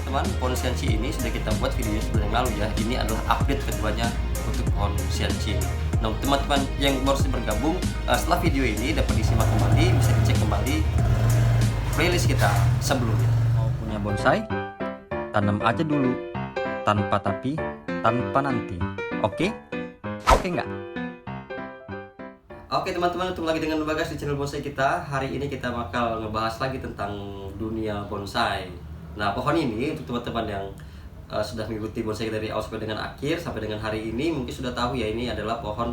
teman-teman, pohon Xianqi ini sudah kita buat videonya sebulan yang lalu ya. Ini adalah update keduanya untuk pohon Xianqi ini. Nah, teman-teman yang baru saja bergabung, setelah video ini dapat disimak kembali, bisa dicek kembali playlist kita sebelumnya. Mau punya bonsai? Tanam aja dulu, tanpa tapi, tanpa nanti. Oke? Oke nggak? Oke teman-teman, ketemu lagi dengan Bagas di channel bonsai kita. Hari ini kita bakal ngebahas lagi tentang dunia bonsai. Nah, pohon ini untuk teman-teman yang sudah mengikuti bonsai dari awal sampai dengan akhir, sampai dengan hari ini mungkin sudah tahu ya, ini adalah pohon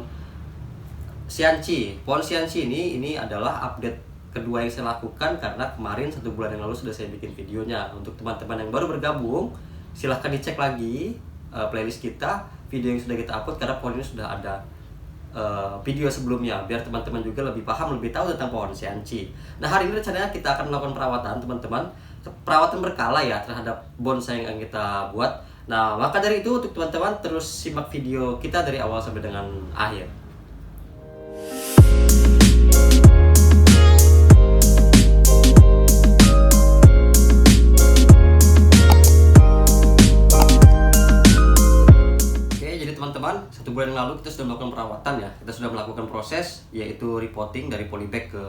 Xianqi. Pohon Xianqi ini adalah update kedua yang saya lakukan, karena kemarin 1 bulan yang lalu sudah saya bikin videonya. Untuk teman-teman yang baru bergabung, silahkan dicek lagi playlist kita, video yang sudah kita upload, karena pohon ini sudah ada video sebelumnya, biar teman-teman juga lebih paham, lebih tahu tentang pohon Xianqi. Nah, hari ini rencananya kita akan melakukan perawatan, teman-teman. Perawatan berkala ya terhadap bonsai yang akan kita buat. Nah, maka dari itu untuk teman-teman terus simak video kita dari awal sampai dengan akhir. Teman-teman, 1 bulan yang lalu kita sudah melakukan perawatan ya. Kita sudah melakukan proses, yaitu repotting dari polybag ke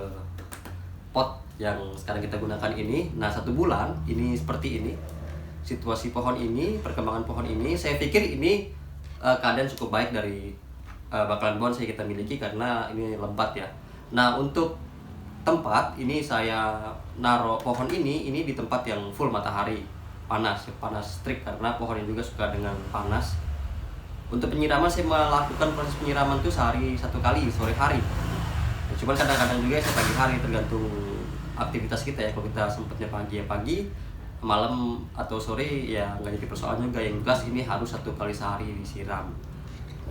pot yang sekarang kita gunakan ini. Nah, 1 bulan ini seperti ini situasi pohon ini, perkembangan pohon ini. Saya pikir ini keadaan cukup baik dari bakalan bonsai kita miliki, karena ini lebat ya. Nah, untuk tempat ini saya naruh pohon ini di tempat yang full matahari, panas terik, karena pohon ini juga suka dengan panas. Untuk penyiraman, saya melakukan proses penyiraman itu sehari 1 kali, sore hari. Cuman kadang-kadang juga saya pagi hari, tergantung aktivitas kita ya. Kalau kita sempatnya pagi ya pagi, malam atau sore ya nggak jadi persoalan juga. Yang jelas ini harus 1 kali sehari disiram.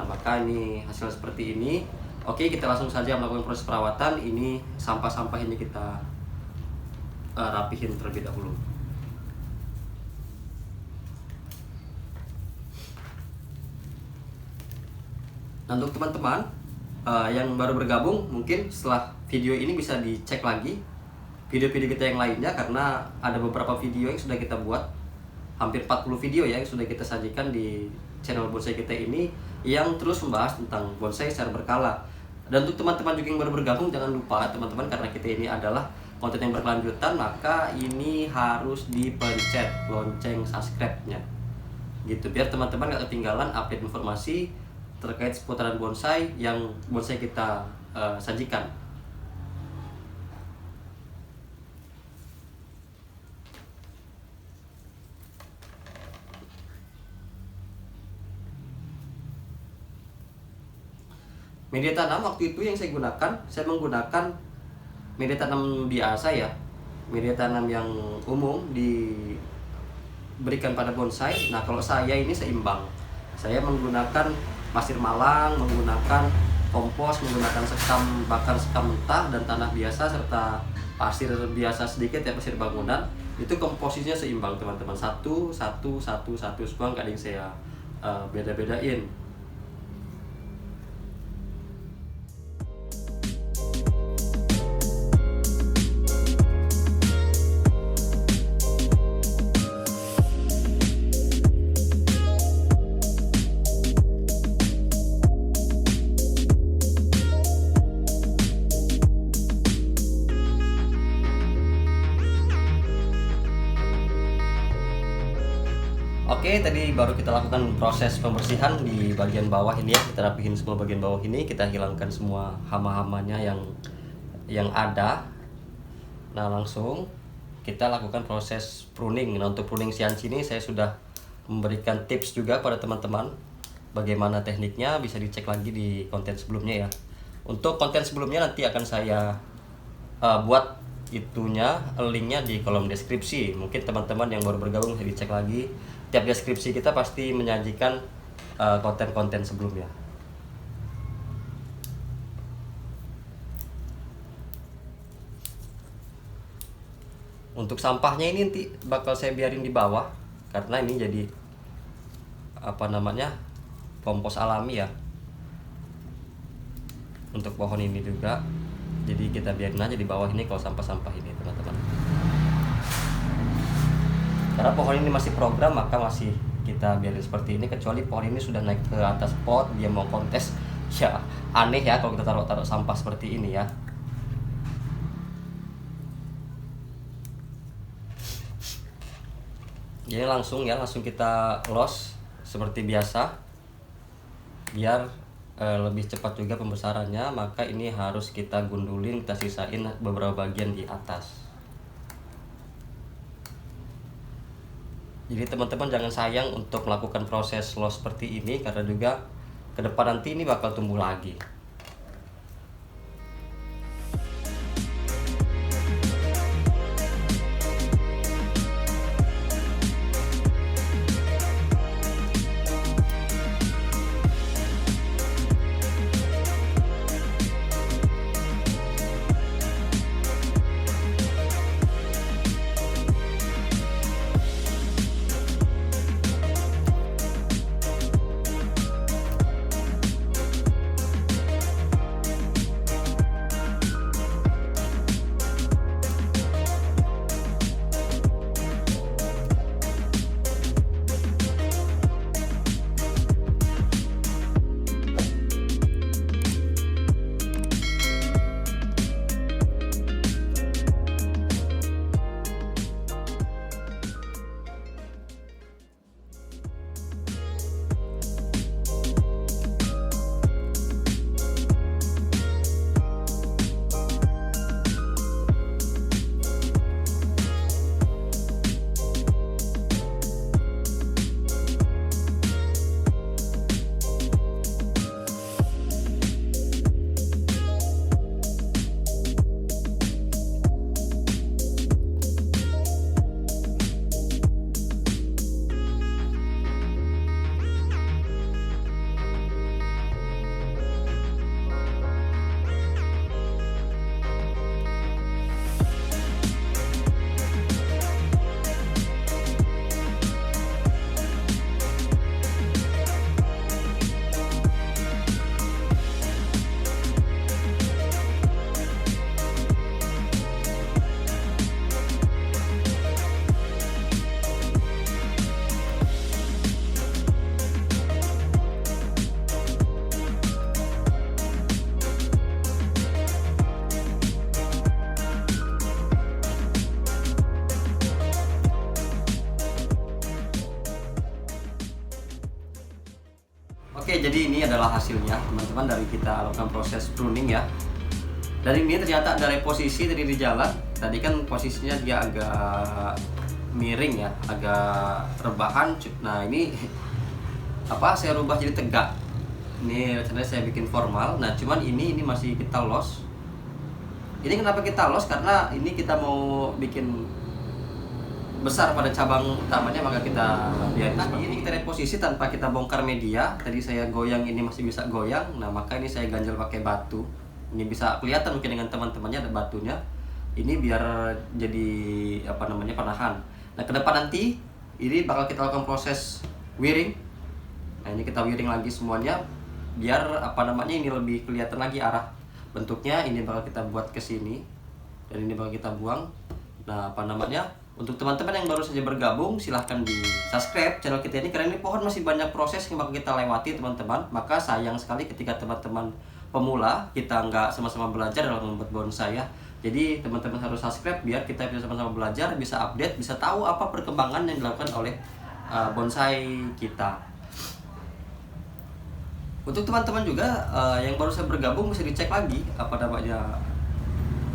Nah, maka ini hasil seperti ini. Oke, kita langsung saja melakukan proses perawatan. Ini sampah-sampah ini kita rapihin terlebih dahulu. Nah, untuk teman-teman yang baru bergabung, mungkin setelah video ini bisa dicek lagi video-video kita yang lainnya, karena ada beberapa video yang sudah kita buat, hampir 40 video ya yang sudah kita sajikan di channel bonsai kita ini, yang terus membahas tentang bonsai secara berkala. Dan untuk teman-teman juga yang baru bergabung, jangan lupa teman-teman, karena kita ini adalah konten yang berkelanjutan, maka ini harus dipencet lonceng subscribe-nya gitu, biar teman-teman gak ketinggalan update informasi terkait seputaran bonsai yang bonsai kita sajikan. Media tanam waktu itu yang saya gunakan, saya menggunakan media tanam biasa ya, media tanam yang umum diberikan pada bonsai. Nah, kalau saya ini seimbang, saya menggunakan pasir malang, menggunakan kompos, menggunakan bakar sekam mentah dan tanah biasa, serta pasir biasa sedikit ya, pasir bangunan. Itu komposisinya seimbang teman-teman, satu semua, nggak ada yang saya beda-bedain. Oke, tadi baru kita lakukan proses pembersihan di bagian bawah ini ya. Kita rapihin semua bagian bawah ini, kita hilangkan semua hama-hamanya yang ada. Nah, langsung kita lakukan proses pruning. Nah, untuk pruning Xianqi ini saya sudah memberikan tips juga pada teman-teman bagaimana tekniknya, bisa dicek lagi di konten sebelumnya ya. Untuk konten sebelumnya nanti akan saya buat itunya, linknya di kolom deskripsi. Mungkin teman-teman yang baru bergabung bisa dicek lagi. Tiap deskripsi kita pasti menyajikan konten-konten sebelumnya. Untuk sampahnya ini nanti bakal saya biarin di bawah, karena ini jadi kompos alami ya untuk pohon ini juga. Jadi kita biarin aja di bawah ini kalau sampah-sampah ini, teman-teman. Karena pohon ini masih program, maka masih kita biarin seperti ini. Kecuali pohon ini sudah naik ke atas pot, dia mau kontes, ya aneh ya kalau kita taruh sampah seperti ini ya. Jadi langsung kita los seperti biasa, biar lebih cepat juga pembesarannya. Maka ini harus kita gundulin, kita sisain beberapa bagian di atas. Jadi teman-teman jangan sayang untuk melakukan proses los seperti ini, karena juga ke depan nanti ini bakal tumbuh lagi. Oke, jadi ini adalah hasilnya teman-teman dari kita lakukan proses pruning ya. Dari ini ternyata ada reposisi dari di jalan. Tadi kan posisinya dia agak miring ya, agak rebahan. Nah ini saya rubah jadi tegak. Ini rencananya saya bikin formal. Nah cuman ini masih kita los. Ini kenapa kita los? Karena ini kita mau bikin besar pada cabang utamanya, maka kita biarin seperti ini. Kita reposisi tanpa kita bongkar media. Tadi saya goyang, ini masih bisa goyang. Nah maka ini saya ganjel pakai batu. Ini bisa kelihatan mungkin dengan teman-temannya ada batunya. Ini biar jadi penahan. Nah ke depan nanti ini bakal kita lakukan proses wiring. Nah ini kita wiring lagi semuanya biar ini lebih kelihatan lagi arah bentuknya. Ini bakal kita buat ke sini dan ini bakal kita buang. Nah untuk teman-teman yang baru saja bergabung, silahkan di subscribe channel kita ini, karena ini pohon masih banyak proses yang bakal kita lewati teman-teman. Maka sayang sekali ketika teman-teman pemula kita nggak sama-sama belajar dalam membuat bonsai ya. Jadi teman-teman harus subscribe biar kita bisa sama-sama belajar, bisa update, bisa tahu apa perkembangan yang dilakukan oleh bonsai kita. Untuk teman-teman juga yang baru saya bergabung, bisa dicek lagi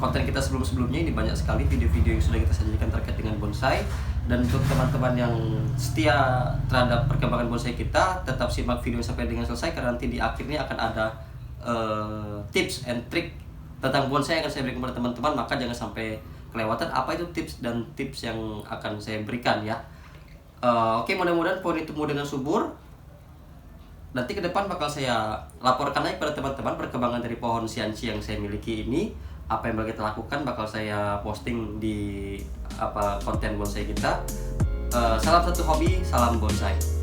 konten kita sebelum-sebelumnya. Ini banyak sekali video-video yang sudah kita sajikan terkait dengan bonsai. Dan untuk teman-teman yang setia terhadap perkembangan bonsai kita, tetap simak video sampai dengan selesai, karena nanti di akhirnya akan ada tips and trick tentang bonsai yang akan saya berikan kepada teman-teman. Maka jangan sampai kelewatan apa itu tips dan tips yang akan saya berikan ya. Oke, mudah-mudahan pohon itu tumbuh dengan subur. Nanti ke depan bakal saya laporkan lagi kepada teman-teman perkembangan dari pohon Xianxi yang saya miliki ini. Apa yang bakal kita lakukan bakal saya posting di konten bonsai kita. Salam satu hobi, salam bonsai.